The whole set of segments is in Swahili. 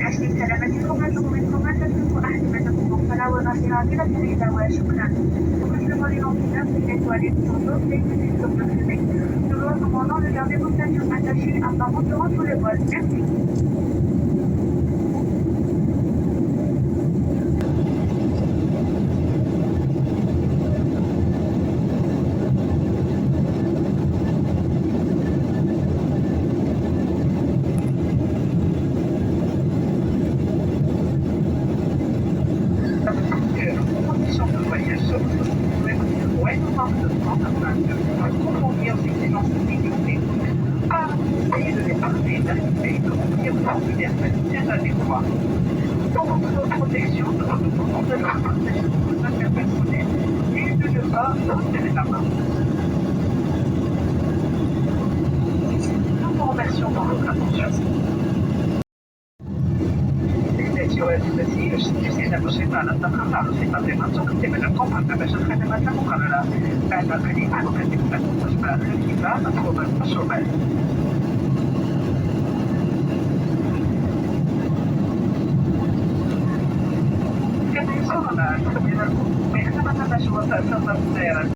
أجل سلامتكم نطلب منكم أن تتركوا أحزمتكم مقفلة والغسيرات جيدة وشكرا. Nous vous demandons d'être étoilés pour nous et de nous filmer. Nous vous demandons de garder vos ceintures attachées afin montant tous les vols. Merci. Conditions de voyage sur votre web de France afin de convenir aux exigences de sécurité. Essayez de l'épargner, d'arriver, de remplir vos formulaires sanitaires adéquats. Pour votre protection, nous vous demandons de ne pas partager vos affaires personnelles et de ne pas serrer la main. Nous vous remercions pour votre attention. جزيلا بسيطة على التقاطع بسيطة بمنطقة من القمة باش الخدمات المقررة. بعد قليل نقدم لكم وجبة خفيفة مطلوبة المشروبات. كما يسرنا تقديمكم بخدمة مشروبات سفر السيارة.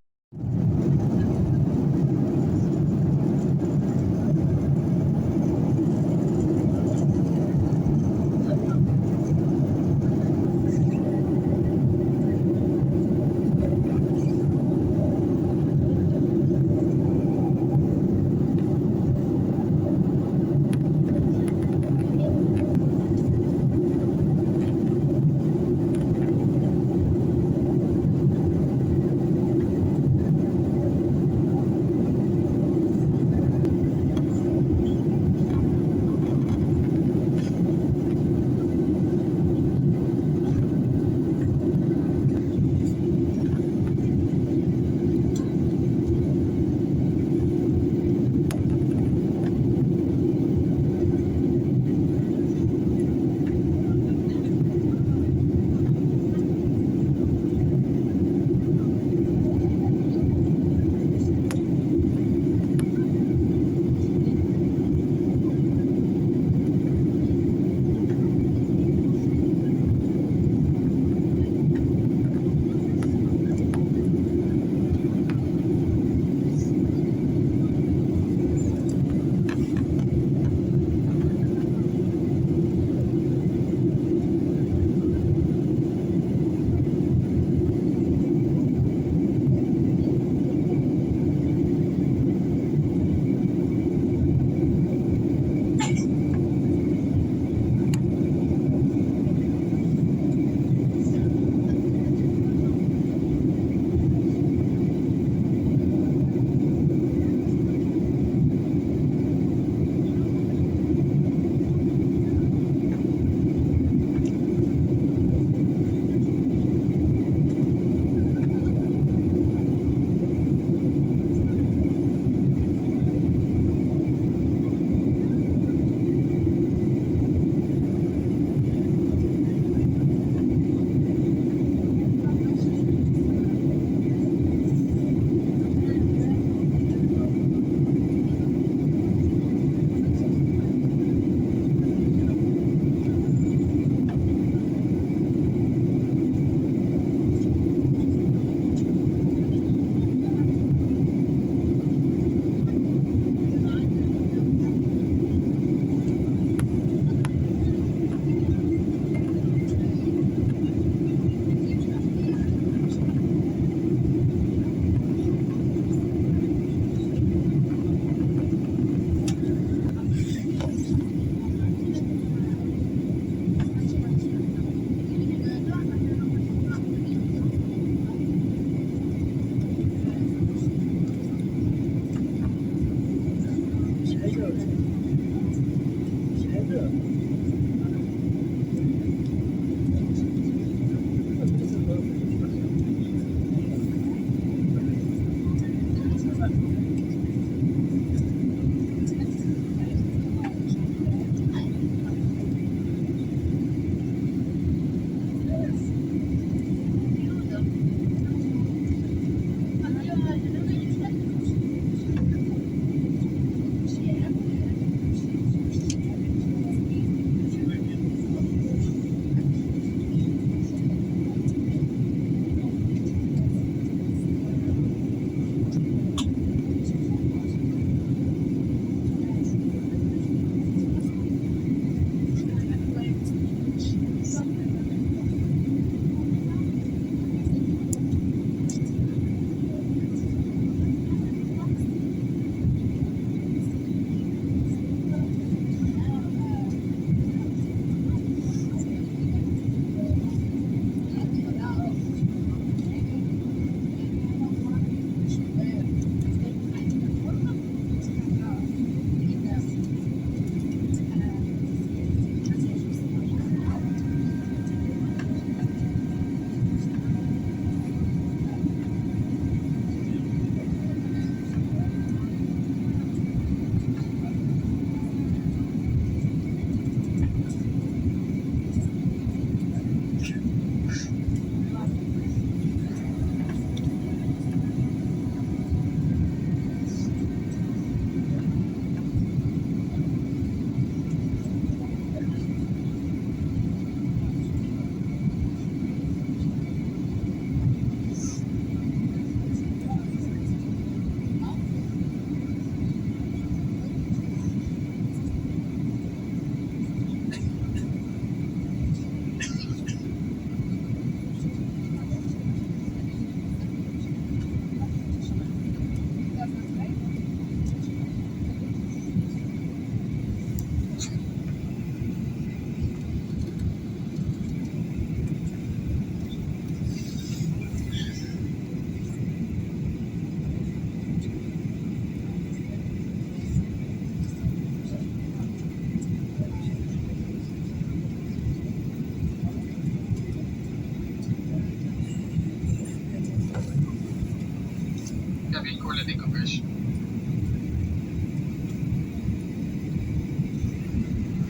بالكل لديكم.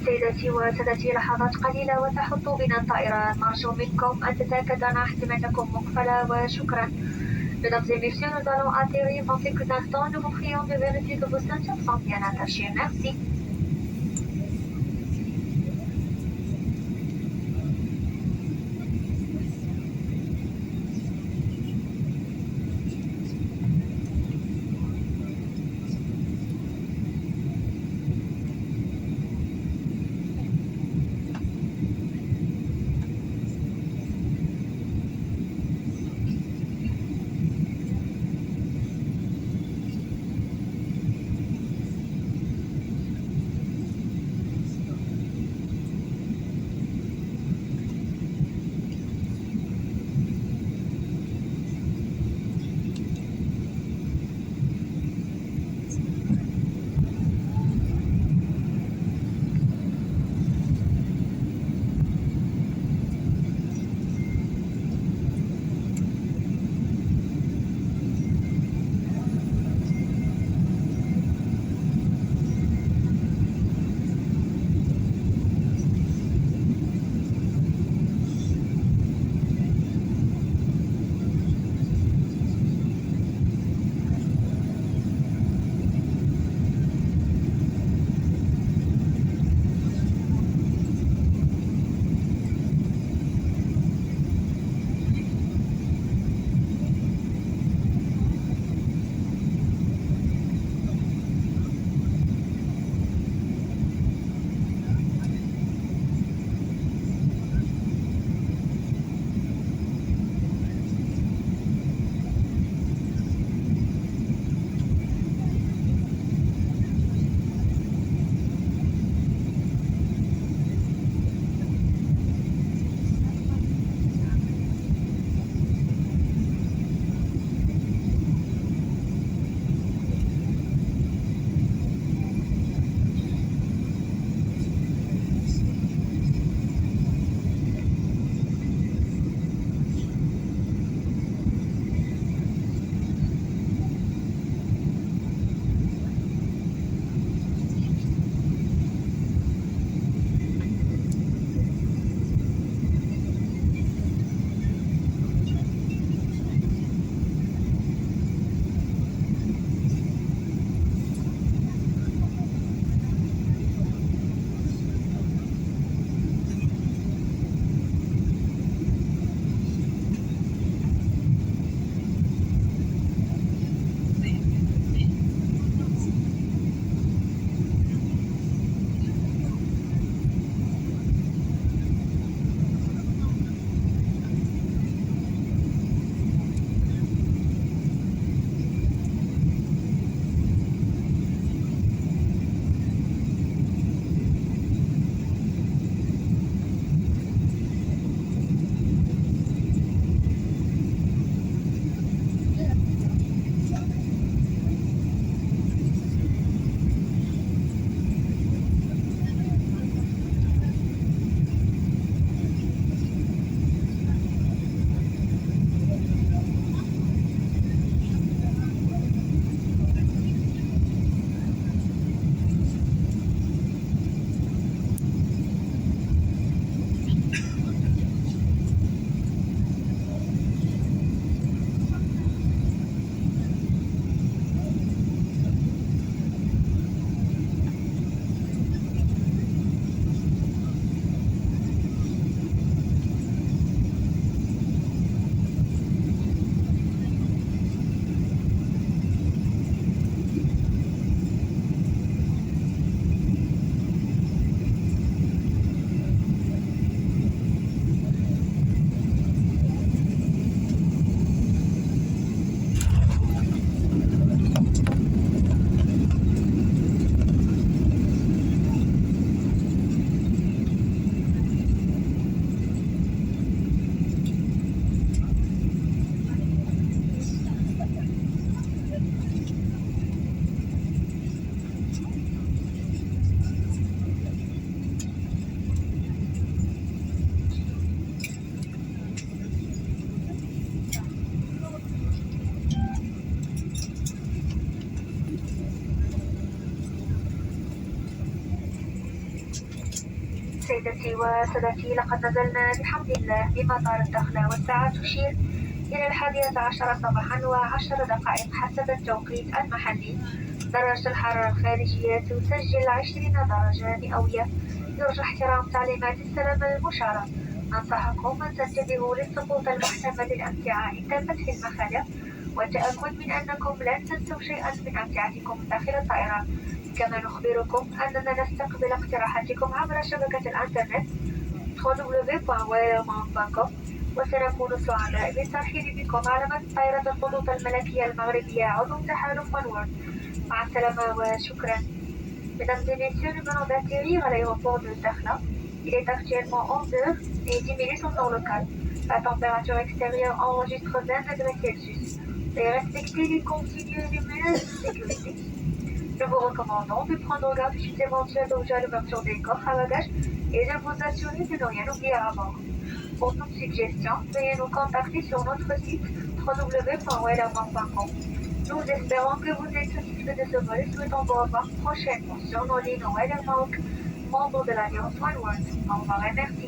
سيداتي وسادتي، لحظات قليلة وتحط بنا الطائرة. نرجو منكم أن تتأكد أن أحزمتكم مقفلة وشكرا. Mesdames et messieurs, nous allons atterrir dans quelques instants. Nous vous prions de vérifier que vos ceintures sont bien attachées. Merci. سيدتي وسادتي، لقد نزلنا بحمد الله بمطار الدخلة، والساعة تشير إلى 11:10 صباحا و10 دقائق حسب التوقيت المحلي. درجة الحرارة الخارجية تسجل 20 درجة مئوية. يرجى احترام تعليمات السلامة المشارة. ننصحكم أن تنتبهوا للسقوط المحتمل للأمتعة عند فتح المخالق، والتأكد من أنكم لن تنسوا شيئا من أمتعتكم داخل الطائرة. كما نخبركم أننا نستقبل اقتراحاتكم عبر شبكة الإنترنت www.waylemonde.com، وسنكون سعداء بالترحيب بكم على متن طائرة الخطوط الملكية المغربية عضو تحالف OneWorld. مع السلامة وشكرا. Mesdames et messieurs, nous venons d'atterrir à l'aéroport de Dakhla. Il est actuellement 11 heures et 10 minutes en temps local. La température extérieure enregistre 20 degrés Celsius. Veuillez respecter les consignes et les mesures de sécurité. Nous vous recommandons de prendre garde sur d'éventuels objets à l'ouverture des coffres à bagages et de vous assurer de ne rien oublier à bord. Pour toute suggestion, veuillez nous contacter sur notre site www.waylemonde.com. Nous espérons que vous êtes satisfaits de ce vol et souhaitons vous revoir prochainement sur nos lignes Waylemonde, membre de l'Alliance OneWorld. Au revoir et merci.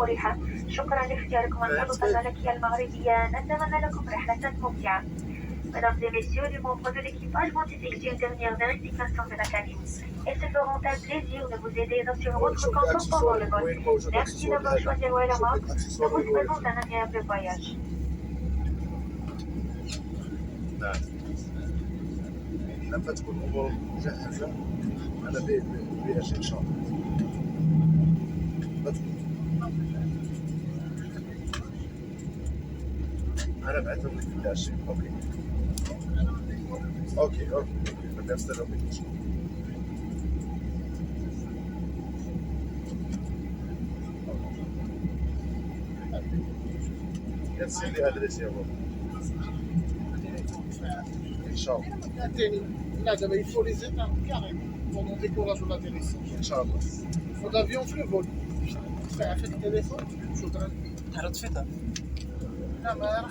مريحة. شكرا لاختياركم الخطوط الملكية المغربية. نتمنى لكم رحلة ممتعة. Mesdames et messieurs, les membres de l'équipage vont effectuer une dernière vérification de la cabine et se feront un plaisir de vous aider dans sur votre confort pendant le vol. Merci d'avoir choisi Waylemonde. Nous vous souhaitons un agréable voyage. لما تكون الامور مجهزه انا بها شيء ان شاء الله. انا بعثهم لك في الشيء. اوكي نفس الوقت. يرسل لي ادريس يا بابا ان شاء الله. الثاني لا دابا il faut les éteindre carrément pendant le décollage ou l'atterrissage. ان شاء الله. Faut d'avion في le vol. في التليفون شكرا. طفتها. لا ما